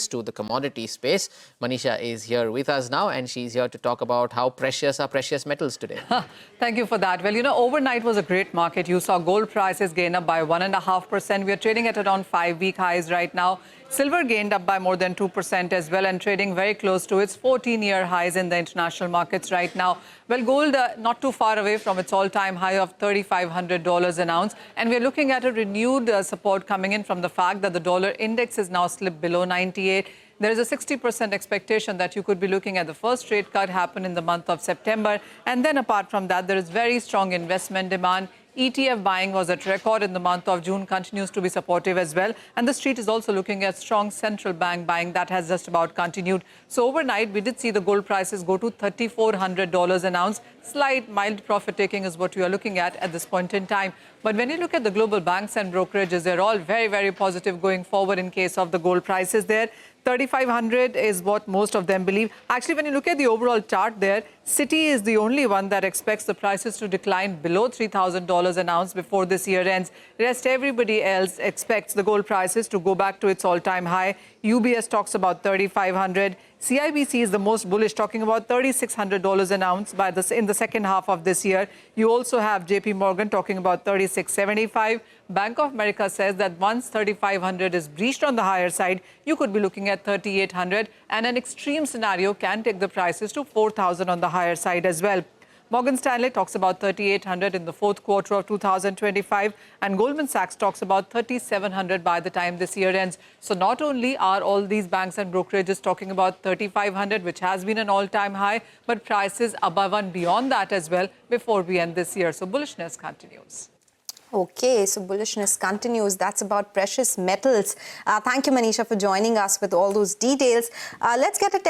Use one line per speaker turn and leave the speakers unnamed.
precious to the commodity space. Manisha is here with us now, and she's here to talk about how precious are precious metals today.
Thank you for that. Well, overnight was a great market. You saw gold prices gain up by 1.5%. We are trading at around 5-week highs right now. Silver gained up by more than 2% as well, and trading very close to its 14-year highs in the international markets right now. Well, gold not too far away from its all-time high of $3,500 an ounce. And we're looking at a renewed support coming in from the fact that the dollar index is now slipped below 98. There is a 60% expectation that you could be looking at the first rate cut happen in the month of September. And then apart from that, there is very strong investment demand. ETF buying was at record in the month of June, continues to be supportive as well. And the street is also looking at strong central bank buying that has just about continued. So overnight, we did see the gold prices go to $3,400 an ounce. Slight mild profit taking is what we are looking at this point in time. But when you look at the global banks and brokerages, they're all very, very positive going forward in case of the gold prices there. 3,500 is what most of them believe. Actually, when you look at the overall chart there, Citi is the only one that expects the prices to decline below $3,000 an ounce before this year ends. Rest everybody else expects the gold prices to go back to its all-time high. UBS talks about 3,500. CIBC is the most bullish, talking about $3,600 an ounce in the second half of this year. You also have JP Morgan talking about 3,675. Bank of America says that once 3,500 is breached on the higher side, you could be looking at 3,800, and an extreme scenario can take the prices to 4,000 on the higher side as well. Morgan Stanley talks about 3,800 in the fourth quarter of 2025, and Goldman Sachs talks about 3,700 by the time this year ends. So not only are all these banks and brokerages talking about 3,500, which has been an all-time high, but prices above and beyond that as well before we end this year. So bullishness continues.
Okay, so bullishness continues. That's about precious metals. Thank you, Manisha, for joining us with all those details. Let's get a